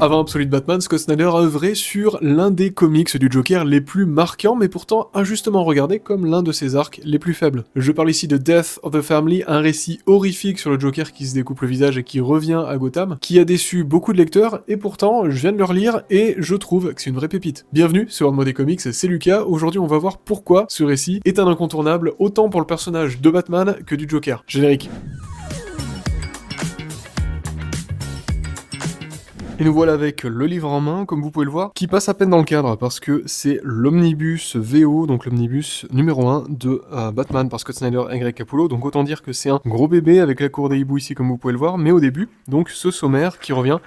Avant Absolute Batman, Scott Snyder a œuvré sur l'un des comics du Joker les plus marquants, mais pourtant injustement regardé comme l'un de ses arcs les plus faibles. Je parle ici de Death of the Family, un récit horrifique sur le Joker qui se découpe le visage et qui revient à Gotham, qui a déçu beaucoup de lecteurs, et pourtant je viens de le relire et je trouve que c'est une vraie pépite. Bienvenue sur World Mode Comics, c'est Lucas. Aujourd'hui on va voir pourquoi ce récit est un incontournable autant pour le personnage de Batman que du Joker. Générique. Et nous voilà avec le livre en main, comme vous pouvez le voir, qui passe à peine dans le cadre, parce que c'est l'omnibus VO, donc l'omnibus numéro 1 de Batman par Scott Snyder et Greg Capullo, donc autant dire que c'est un gros bébé avec la cour des hiboux ici, comme vous pouvez le voir, mais au début, donc ce sommaire qui revient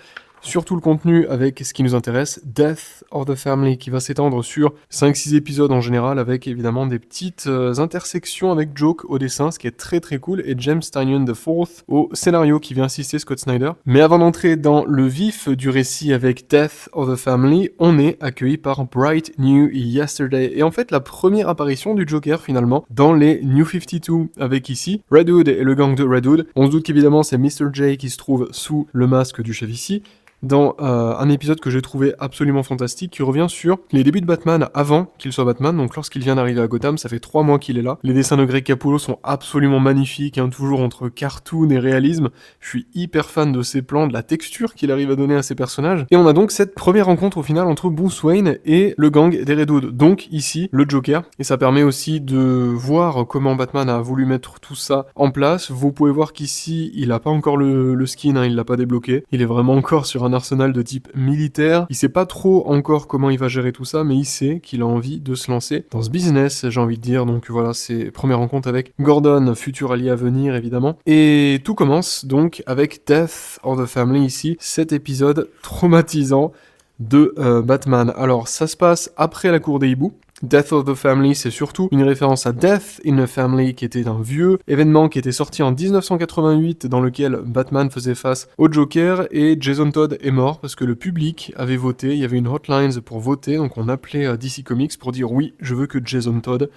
sur tout le contenu avec ce qui nous intéresse, Death of the Family, qui va s'étendre sur 5-6 épisodes en général, avec évidemment des petites intersections avec Joke au dessin, ce qui est très très cool, et James Tynion IV au scénario qui vient assister Scott Snyder. Mais avant d'entrer dans le vif du récit avec Death of the Family, on est accueilli par Bright New Yesterday, et en fait la première apparition du Joker finalement dans les New 52, avec ici Red Hood et le gang de Red Hood. On se doute qu'évidemment c'est Mr. J qui se trouve sous le masque du chef ici, dans un épisode que j'ai trouvé absolument fantastique, qui revient sur les débuts de Batman avant qu'il soit Batman, donc lorsqu'il vient d'arriver à Gotham, ça fait 3 mois qu'il est là. Les dessins de Greg Capullo sont absolument magnifiques, hein, toujours entre cartoon et réalisme. Je suis hyper fan de ses plans, de la texture qu'il arrive à donner à ses personnages. Et on a donc cette première rencontre au final entre Bruce Wayne et le gang des Red Hood, donc ici, le Joker. Et ça permet aussi de voir comment Batman a voulu mettre tout ça en place. Vous pouvez voir qu'ici, il a pas encore le skin, hein, il l'a pas débloqué. Il est vraiment encore sur un arsenal de type militaire. Il sait pas trop encore comment il va gérer tout ça, mais il sait qu'il a envie de se lancer dans ce business, j'ai envie de dire. Donc voilà, c'est première rencontre avec Gordon, futur allié à venir évidemment. Et tout commence donc avec Death of the Family ici, cet épisode traumatisant de Batman. Alors ça se passe après la cour des hiboux. Death of the Family, c'est surtout une référence à Death in a Family, qui était un vieux événement qui était sorti en 1988, dans lequel Batman faisait face au Joker, et Jason Todd est mort parce que le public avait voté, il y avait une hotline pour voter, donc on appelait DC Comics pour dire oui, je veux que Jason Todd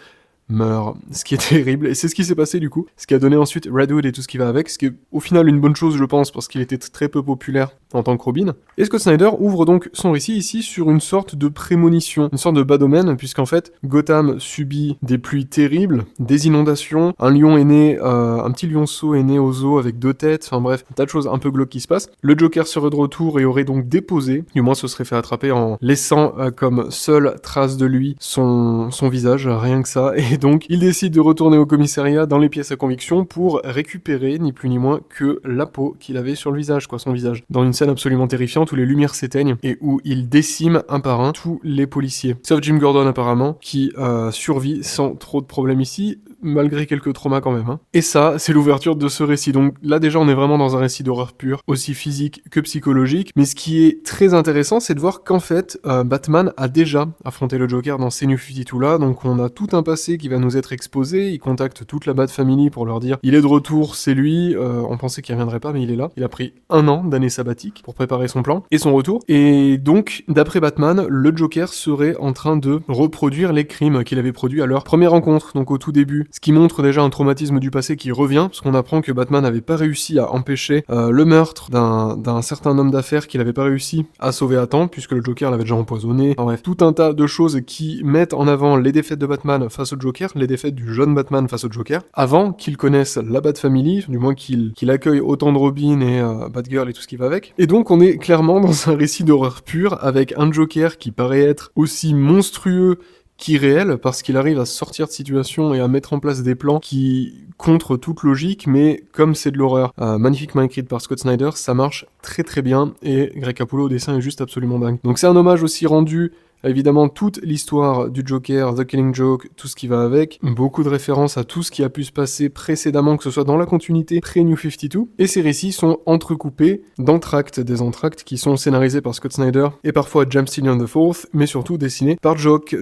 meurt, ce qui est terrible, et c'est ce qui s'est passé du coup, ce qui a donné ensuite Red Hood et tout ce qui va avec, ce qui est au final une bonne chose je pense, parce qu'il était très peu populaire en tant que Robin. Et Scott Snyder ouvre donc son récit ici sur une sorte de prémonition, une sorte de bas domaine, puisqu'en fait Gotham subit des pluies terribles, des inondations, un lion est né, un petit lionceau est né au zoo avec 2 têtes, enfin bref, un tas de choses un peu glauques qui se passent. Le Joker serait de retour et aurait donc déposé, du moins se serait fait attraper en laissant comme seule trace de lui son visage, rien que ça, et donc il décide de retourner au commissariat dans les pièces à conviction pour récupérer ni plus ni moins que la peau qu'il avait sur le visage, quoi, son visage. Dans une scène absolument terrifiante où les lumières s'éteignent et où il décime un par un tous les policiers. Sauf Jim Gordon apparemment, qui survit sans trop de problèmes ici, malgré quelques traumas quand même. Hein. Et ça, c'est l'ouverture de ce récit. Donc là déjà, on est vraiment dans un récit d'horreur pure, aussi physique que psychologique. Mais ce qui est très intéressant, c'est de voir qu'en fait, Batman a déjà affronté le Joker dans ces New 52 là. Donc on a tout un passé qui va nous être exposé. Il contacte toute la Bat Family pour leur dire il est de retour, c'est lui. On pensait qu'il reviendrait pas, mais il est là. Il a pris 1 an d'année sabbatique pour préparer son plan et son retour. Et donc, d'après Batman, le Joker serait en train de reproduire les crimes qu'il avait produits à leur première rencontre, donc au tout début. Ce qui montre déjà un traumatisme du passé qui revient, parce qu'on apprend que Batman n'avait pas réussi à empêcher le meurtre d'un certain homme d'affaires qu'il n'avait pas réussi à sauver à temps, puisque le Joker l'avait déjà empoisonné. Enfin bref, tout un tas de choses qui mettent en avant les défaites de Batman face au Joker, les défaites du jeune Batman face au Joker, avant qu'il connaisse la Bat Family, du moins qu'il accueille autant de Robin et Batgirl et tout ce qui va avec. Et donc on est clairement dans un récit d'horreur pure, avec un Joker qui paraît être aussi monstrueux qu'irréel, parce qu'il arrive à sortir de situation et à mettre en place des plans qui contre toute logique, mais comme c'est de l'horreur magnifiquement écrite par Scott Snyder, ça marche très très bien, et Greg Capullo au dessin est juste absolument dingue. Donc c'est un hommage aussi rendu évidemment toute l'histoire du Joker, The Killing Joke, tout ce qui va avec, beaucoup de références à tout ce qui a pu se passer précédemment, que ce soit dans la continuité pré-New 52, et ces récits sont entrecoupés d'entractes, des entractes qui sont scénarisés par Scott Snyder, et parfois James Tynion IV, mais surtout dessinés par Jock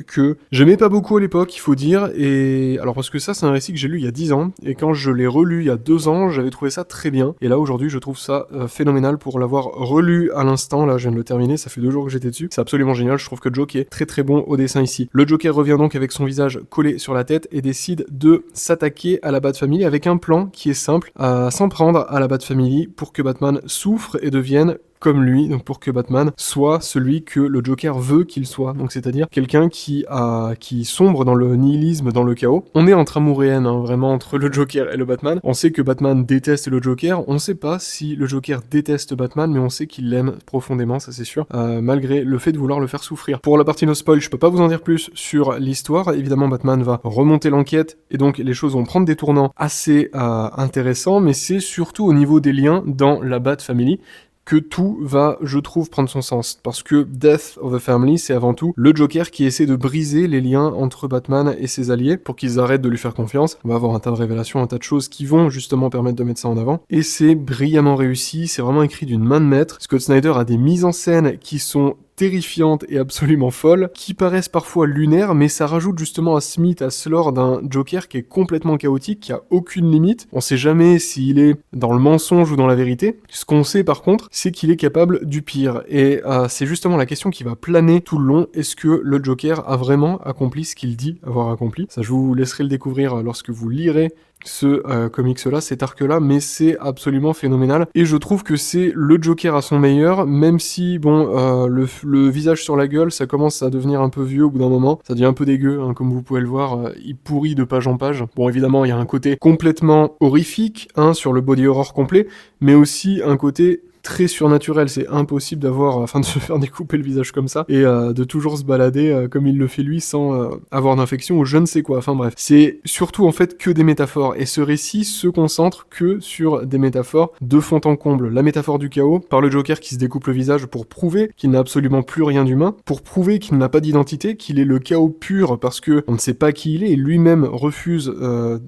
que j'aimais pas beaucoup à l'époque, il faut dire, et alors parce que ça c'est un récit que j'ai lu il y a 10 ans, et quand je l'ai relu il y a 2 ans, j'avais trouvé ça très bien, et là aujourd'hui je trouve ça phénoménal pour l'avoir relu à l'instant, là je viens de le terminer, ça fait 2 jours que j'étais dessus, c'est absolument génial, je trouve que Joker est très très bon au dessin ici. Le Joker revient donc avec son visage collé sur la tête et décide de s'attaquer à la Bat Family avec un plan qui est simple, à s'en prendre à la Bat Family pour que Batman souffre et devienne comme lui, donc pour que Batman soit celui que le Joker veut qu'il soit. Donc c'est-à-dire quelqu'un qui sombre dans le nihilisme, dans le chaos. On est entre amour et haine, hein, vraiment, entre le Joker et le Batman. On sait que Batman déteste le Joker, on sait pas si le Joker déteste Batman, mais on sait qu'il l'aime profondément, ça c'est sûr, malgré le fait de vouloir le faire souffrir. Pour la partie no spoil, je peux pas vous en dire plus sur l'histoire. Évidemment, Batman va remonter l'enquête, et donc les choses vont prendre des tournants assez intéressants, mais c'est surtout au niveau des liens dans la Bat Family que tout va, je trouve, prendre son sens. Parce que Death of a Family, c'est avant tout le Joker qui essaie de briser les liens entre Batman et ses alliés pour qu'ils arrêtent de lui faire confiance. On va avoir un tas de révélations, un tas de choses qui vont justement permettre de mettre ça en avant. Et c'est brillamment réussi, c'est vraiment écrit d'une main de maître. Scott Snyder a des mises en scène qui sont terrifiantes et absolument folles, qui paraissent parfois lunaires, mais ça rajoute justement à Smith, à ce lore d'un Joker qui est complètement chaotique, qui a aucune limite. On sait jamais s'il est dans le mensonge ou dans la vérité. Ce qu'on sait par contre, c'est qu'il est capable du pire. Et c'est justement la question qui va planer tout le long. Est-ce que le Joker a vraiment accompli ce qu'il dit avoir accompli ? Ça, je vous laisserai le découvrir lorsque vous lirez ce comics-là, cet arc-là, mais c'est absolument phénoménal. Et je trouve que c'est le Joker à son meilleur, même si, bon, le visage sur la gueule, ça commence à devenir un peu vieux au bout d'un moment. Ça devient un peu dégueu, hein, comme vous pouvez le voir, il pourrit de page en page. Bon, évidemment, il y a un côté complètement horrifique, hein, sur le body horror complet, mais aussi un côté très surnaturel, c'est impossible d'avoir, de se faire découper le visage comme ça, et de toujours se balader comme il le fait lui, sans avoir d'infection ou je ne sais quoi, enfin bref. C'est surtout en fait que des métaphores, et ce récit se concentre que sur des métaphores de fond en comble. La métaphore du chaos, par le Joker qui se découpe le visage pour prouver qu'il n'a absolument plus rien d'humain, pour prouver qu'il n'a pas d'identité, qu'il est le chaos pur parce que on ne sait pas qui il est, et lui-même refuse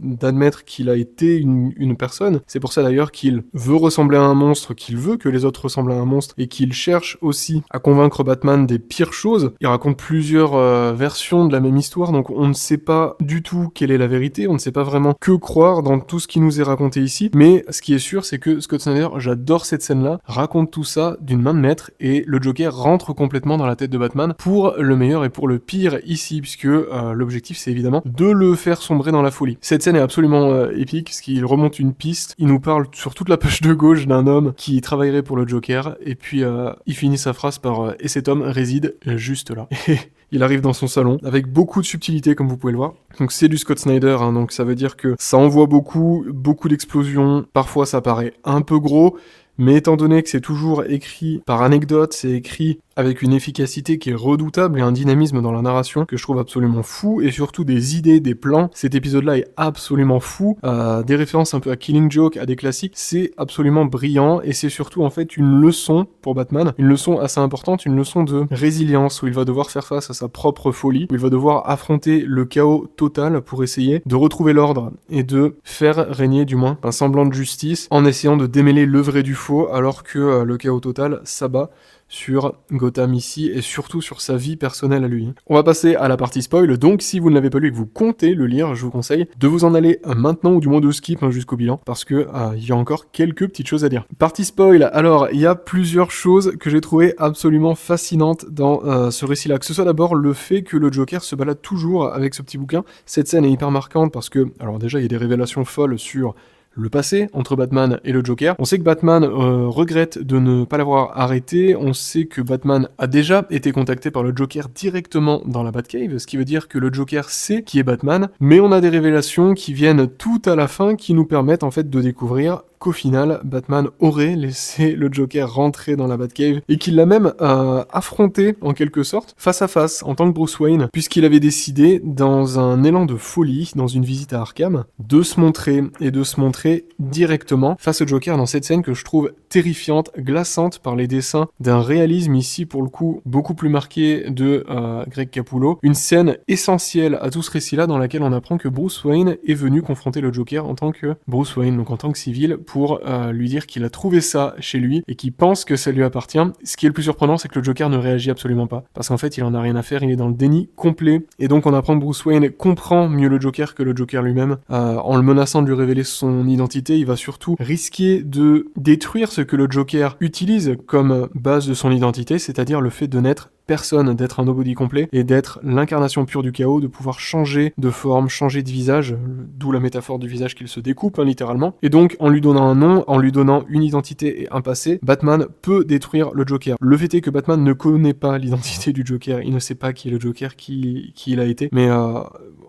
d'admettre qu'il a été une personne. C'est pour ça d'ailleurs qu'il veut ressembler à un monstre, qu'il veut que les autres ressemblent à un monstre, et qu'il cherche aussi à convaincre Batman des pires choses. Il raconte plusieurs versions de la même histoire, donc on ne sait pas du tout quelle est la vérité, on ne sait pas vraiment que croire dans tout ce qui nous est raconté ici, mais ce qui est sûr, c'est que Scott Snyder, j'adore cette scène-là, raconte tout ça d'une main de maître, et le Joker rentre complètement dans la tête de Batman, pour le meilleur et pour le pire ici, puisque l'objectif c'est évidemment de le faire sombrer dans la folie. Cette scène est absolument épique, parce qu'il remonte une piste, il nous parle sur toute la page de gauche d'un homme qui travaillerait pour le Joker, et puis il finit sa phrase par et cet homme réside juste là. Et il arrive dans son salon avec beaucoup de subtilité, comme vous pouvez le voir. Donc c'est du Scott Snyder, hein, donc ça veut dire que ça envoie beaucoup d'explosions, parfois ça paraît un peu gros, mais étant donné que c'est toujours écrit par anecdote, c'est écrit avec une efficacité qui est redoutable et un dynamisme dans la narration que je trouve absolument fou, et surtout des idées, des plans. Cet épisode-là est absolument fou, des références un peu à Killing Joke, à des classiques, c'est absolument brillant, et c'est surtout en fait une leçon pour Batman, une leçon assez importante, une leçon de résilience, où il va devoir faire face à sa propre folie, où il va devoir affronter le chaos total pour essayer de retrouver l'ordre, et de faire régner du moins un semblant de justice, en essayant de démêler le vrai du faux, alors que le chaos total s'abat sur Gotham ici, et surtout sur sa vie personnelle à lui. On va passer à la partie spoil, donc si vous ne l'avez pas lu et que vous comptez le lire, je vous conseille de vous en aller maintenant, ou du moins de skip jusqu'au bilan, parce que il y a encore quelques petites choses à dire. Partie spoil, alors il y a plusieurs choses que j'ai trouvées absolument fascinantes dans ce récit-là, que ce soit d'abord le fait que le Joker se balade toujours avec ce petit bouquin. Cette scène est hyper marquante parce que, alors déjà il y a des révélations folles sur le passé entre Batman et le Joker. On sait que Batman regrette de ne pas l'avoir arrêté, on sait que Batman a déjà été contacté par le Joker directement dans la Batcave, ce qui veut dire que le Joker sait qui est Batman, mais on a des révélations qui viennent tout à la fin qui nous permettent en fait de découvrir qu'au final, Batman aurait laissé le Joker rentrer dans la Batcave, et qu'il l'a même affronté, en quelque sorte, face à face, en tant que Bruce Wayne, puisqu'il avait décidé, dans un élan de folie, dans une visite à Arkham, de se montrer directement face au Joker dans cette scène que je trouve terrifiante, glaçante par les dessins, d'un réalisme ici, pour le coup, beaucoup plus marqué de Greg Capullo. Une scène essentielle à tout ce récit-là, dans laquelle on apprend que Bruce Wayne est venu confronter le Joker en tant que Bruce Wayne, donc en tant que civil, pour lui dire qu'il a trouvé ça chez lui et qu'il pense que ça lui appartient. Ce qui est le plus surprenant, c'est que le Joker ne réagit absolument pas, parce qu'en fait il en a rien à faire, il est dans le déni complet, et donc on apprend que Bruce Wayne comprend mieux le Joker que le Joker lui-même. En le menaçant de lui révéler son identité, il va surtout risquer de détruire ce que le Joker utilise comme base de son identité, c'est-à-dire le fait de n'être personne, d'être un nobody complet et d'être l'incarnation pure du chaos, de pouvoir changer de forme, changer de visage, d'où la métaphore du visage qu'il se découpe, hein, littéralement. Et donc, en lui donnant un nom, en lui donnant une identité et un passé, Batman peut détruire le Joker. Le fait est que Batman ne connaît pas l'identité du Joker, il ne sait pas qui est le Joker, qui il a été, mais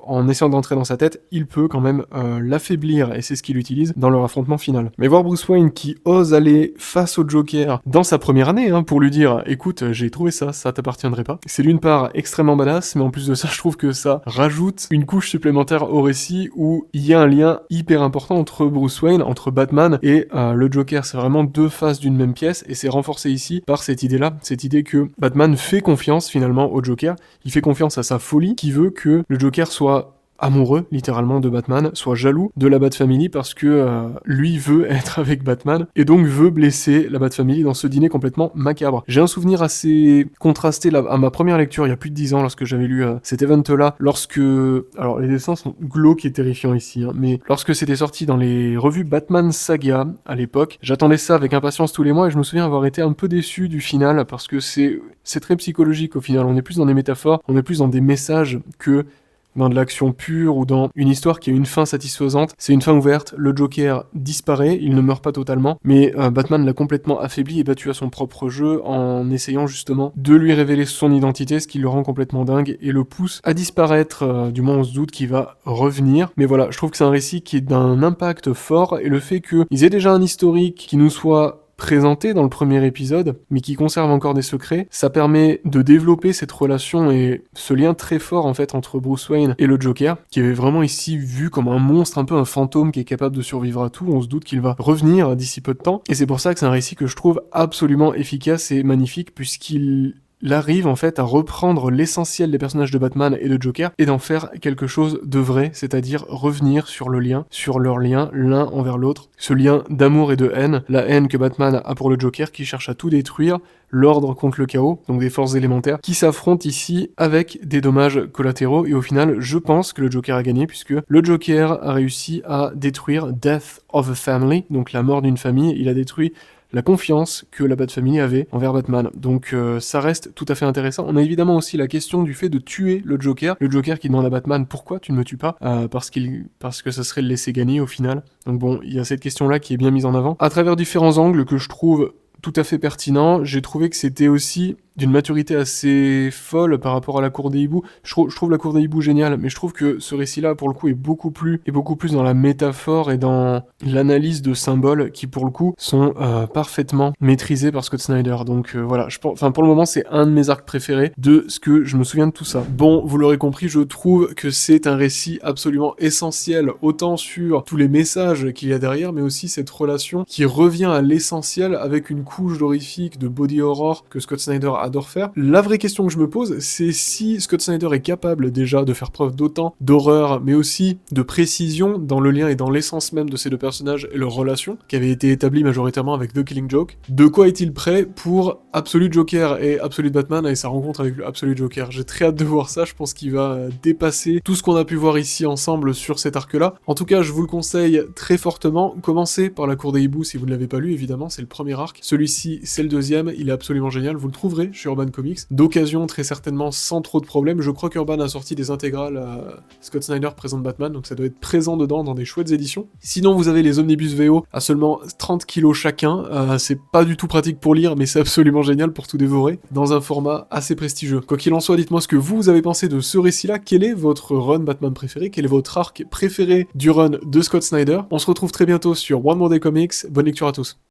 en essayant d'entrer dans sa tête, il peut quand même l'affaiblir, et c'est ce qu'il utilise dans leur affrontement final. Mais voir Bruce Wayne qui ose aller face au Joker dans sa première année, hein, pour lui dire « Écoute, j'ai trouvé ça t'appartiendrait pas », c'est d'une part extrêmement badass, mais en plus de ça, je trouve que ça rajoute une couche supplémentaire au récit où il y a un lien hyper important entre Bruce Wayne, entre Batman et le Joker. C'est vraiment deux faces d'une même pièce, et c'est renforcé ici par cette idée-là, cette idée que Batman fait confiance finalement au Joker, il fait confiance à sa folie, qui veut que le Joker soit amoureux, littéralement, de Batman, soit jaloux de la Bat-Family parce que lui veut être avec Batman et donc veut blesser la Bat-Family dans ce dîner complètement macabre. J'ai un souvenir assez contrasté là, à ma première lecture il y a plus de 10 ans lorsque j'avais lu cet event-là, lorsque... Alors les dessins sont glauques et terrifiants ici, hein, mais lorsque c'était sorti dans les revues Batman Saga à l'époque, j'attendais ça avec impatience tous les mois et je me souviens avoir été un peu déçu du final parce que c'est très psychologique au final, on est plus dans des métaphores, on est plus dans des messages que dans de l'action pure ou dans une histoire qui a une fin satisfaisante. C'est une fin ouverte, le Joker disparaît, il ne meurt pas totalement, mais Batman l'a complètement affaibli et battu à son propre jeu en essayant justement de lui révéler son identité, ce qui le rend complètement dingue et le pousse à disparaître, du moins on se doute qu'il va revenir. Mais voilà, je trouve que c'est un récit qui est d'un impact fort et le fait qu'ils aient déjà un historique qui nous soit présenté dans le premier épisode, mais qui conserve encore des secrets, ça permet de développer cette relation et ce lien très fort en fait entre Bruce Wayne et le Joker, qui est vraiment ici vu comme un monstre, un peu un fantôme qui est capable de survivre à tout. On se doute qu'il va revenir d'ici peu de temps, et c'est pour ça que c'est un récit que je trouve absolument efficace et magnifique, puisqu'il arrive en fait à reprendre l'essentiel des personnages de Batman et de Joker et d'en faire quelque chose de vrai, c'est-à-dire revenir sur le lien, sur leur lien l'un envers l'autre, ce lien d'amour et de haine, la haine que Batman a pour le Joker qui cherche à tout détruire, l'ordre contre le chaos, donc des forces élémentaires, qui s'affrontent ici avec des dommages collatéraux, et au final, je pense que le Joker a gagné, puisque le Joker a réussi à détruire Death of a Family, donc la mort d'une famille, il a détruit la confiance que la Bat-Family avait envers Batman. Donc ça reste tout à fait intéressant. On a évidemment aussi la question du fait de tuer le Joker qui demande à Batman pourquoi tu ne me tues pas, parce que ça serait le laisser gagner au final. Donc bon, il y a cette question-là qui est bien mise en avant. À travers différents angles que je trouve tout à fait pertinent, j'ai trouvé que c'était aussi d'une maturité assez folle par rapport à la Cour des hiboux. Je trouve la Cour des hiboux géniale, mais je trouve que ce récit-là, pour le coup, est beaucoup plus dans la métaphore et dans l'analyse de symboles qui, pour le coup, sont parfaitement maîtrisés par Scott Snyder. Donc voilà, pour le moment, c'est un de mes arcs préférés de ce que je me souviens de tout ça. Bon, vous l'aurez compris, je trouve que c'est un récit absolument essentiel, autant sur tous les messages qu'il y a derrière, mais aussi cette relation qui revient à l'essentiel avec une couche d'horrifique, de body horror que Scott Snyder adore faire. La vraie question que je me pose, c'est si Scott Snyder est capable déjà de faire preuve d'autant d'horreur, mais aussi de précision dans le lien et dans l'essence même de ces deux personnages et leur relation, qui avait été établie majoritairement avec The Killing Joke. De quoi est-il prêt pour Absolute Joker et Absolute Batman et sa rencontre avec le Absolute Joker? J'ai très hâte de voir ça, je pense qu'il va dépasser tout ce qu'on a pu voir ici ensemble sur cet arc-là. En tout cas, je vous le conseille très fortement. Commencez par la Cour des hiboux si vous ne l'avez pas lu, évidemment, c'est le premier arc. Celui-ci, c'est le deuxième, il est absolument génial, vous le trouverez chez Urban Comics, d'occasion très certainement sans trop de problèmes. Je crois qu'Urban a sorti des intégrales à Scott Snyder présente Batman, donc ça doit être présent dedans dans des chouettes éditions. Sinon vous avez les omnibus VO à seulement 30 kilos chacun, c'est pas du tout pratique pour lire, mais c'est absolument génial pour tout dévorer, dans un format assez prestigieux. Quoi qu'il en soit, dites-moi ce que vous avez pensé de ce récit-là, quel est votre run Batman préféré, quel est votre arc préféré du run de Scott Snyder. On se retrouve très bientôt sur One More Day Comics, bonne lecture à tous.